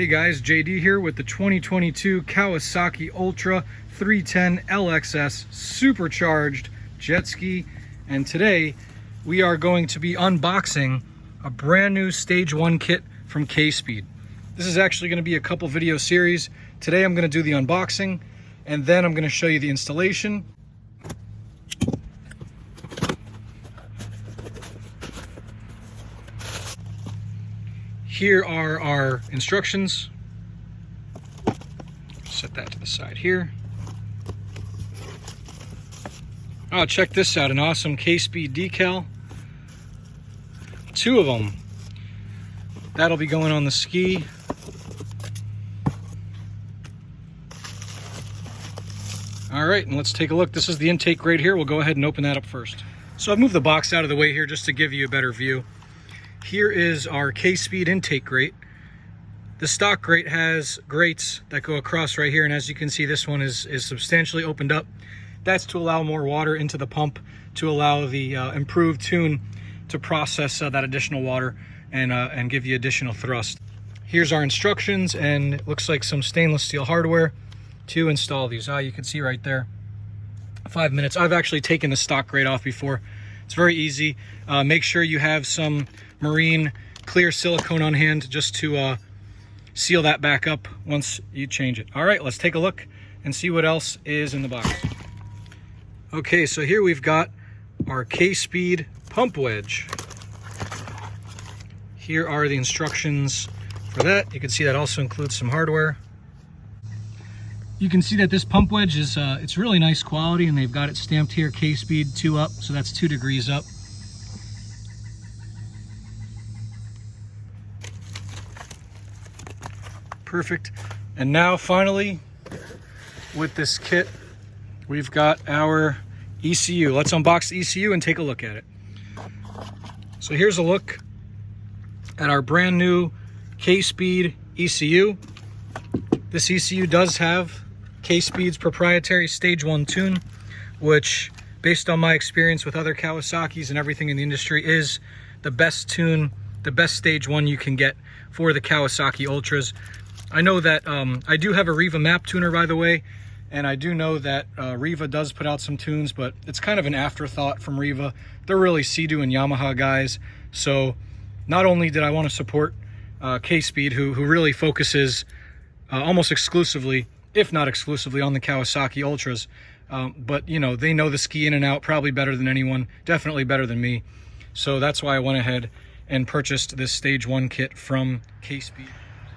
Hey guys, JD here with the 2022 Kawasaki Ultra 310 LXS supercharged jet ski, and today we are going to be unboxing a brand new Stage 1 kit from KSPEED. This is actually going to be a couple video series. Today I'm going to do the unboxing, and then I'm going to show you the installation. Here are our instructions. Set that to the side here. Oh, check this out, an awesome KSPEED decal. 2 of them. That'll be going on the ski. All right, and let's take a look. This is the intake grate here. We'll go ahead and open that up first. So I've moved the box out of the way here just to give you a better view. Here is our KSPEED intake grate. The stock grate has grates that go across right here, and as you can see, this one is substantially opened up. That's to allow more water into the pump, to allow the improved tune to process that additional water and give you additional thrust. Here's our instructions, and it looks like some stainless steel hardware to install these. You can see right there, 5 minutes. I've actually taken the stock grate off before. It's very easy. Make sure you have some marine clear silicone on hand just to seal that back up once you change it. All right, let's take a look and see what else is in the box. Okay, so here we've got our KSPEED pump wedge. Here are the instructions for that. You can see that also includes some hardware. You can see that this pump wedge is it's really nice quality, and they've got it stamped here, KSPEED 2 up, so that's 2 degrees up. Perfect. And now finally, with this kit, we've got our ECU. Let's unbox the ECU and take a look at it. So here's a look at our brand new KSPEED ECU. This ECU does have KSPEED's proprietary Stage 1 tune, which, based on my experience with other Kawasaki's and everything in the industry, is the best tune, the best Stage 1 you can get for the Kawasaki Ultras. I know that I do have a Riva map tuner, by the way, and I do know that Riva does put out some tunes, but it's kind of an afterthought from Riva. They're really Sea-Doo and Yamaha guys. So not only did I want to support KSPEED, who really focuses almost exclusively, if not exclusively, on the Kawasaki Ultras, but you know, they know the ski in and out probably better than anyone, definitely better than me. So that's why I went ahead and purchased this Stage 1 kit from KSPEED.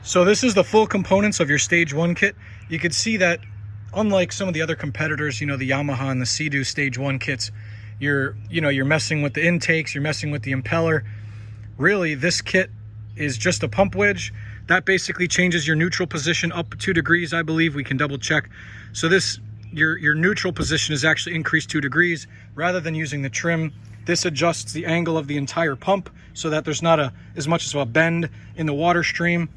So this is the full components of your Stage 1 kit. You can see that unlike some of the other competitors, you know, the Yamaha and the Sea-Doo Stage 1 kits, you're messing with the intakes, you're messing with the impeller. Really, this kit is just a pump wedge. That basically changes your neutral position up 2 degrees, I believe. We can double check. So this, your neutral position is actually increased 2 degrees. Rather than using the trim, this adjusts the angle of the entire pump so that there's not as much as a bend in the water stream.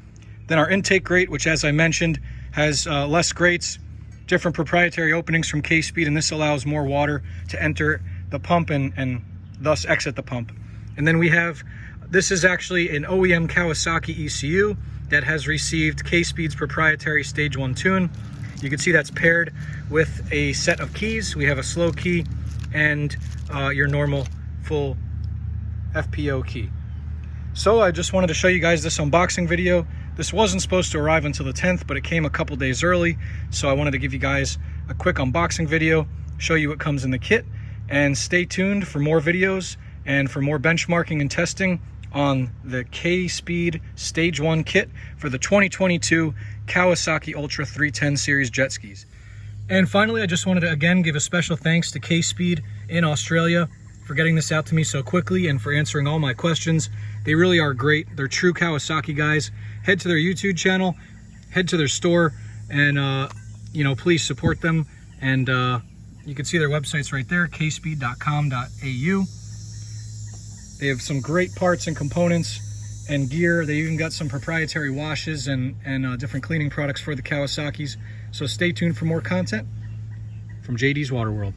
Then our intake grate, which, as I mentioned, has less grates, different proprietary openings from KSPEED, and this allows more water to enter the pump and thus exit the pump. And then we have, this is actually an OEM Kawasaki ECU that has received KSPEED's proprietary Stage 1 tune. You can see that's paired with a set of keys. We have a slow key and your normal full FPO key. So I just wanted to show you guys this unboxing video. This wasn't supposed to arrive until the 10th, but it came a couple days early. So I wanted to give you guys a quick unboxing video, show you what comes in the kit, and stay tuned for more videos and for more benchmarking and testing on the KSPEED Stage 1 kit for the 2022 Kawasaki Ultra 310 series jet skis. And finally, I just wanted to again give a special thanks to KSPEED in Australia for getting this out to me so quickly and for answering all my questions. They really are great. They're true Kawasaki guys. Head to their YouTube channel, head to their store, and you know, please support them. And you can see their websites right there, kspeed.com.au. They have some great parts and components and gear. They even got some proprietary washes and different cleaning products for the Kawasaki's. So stay tuned for more content from JD's Water World.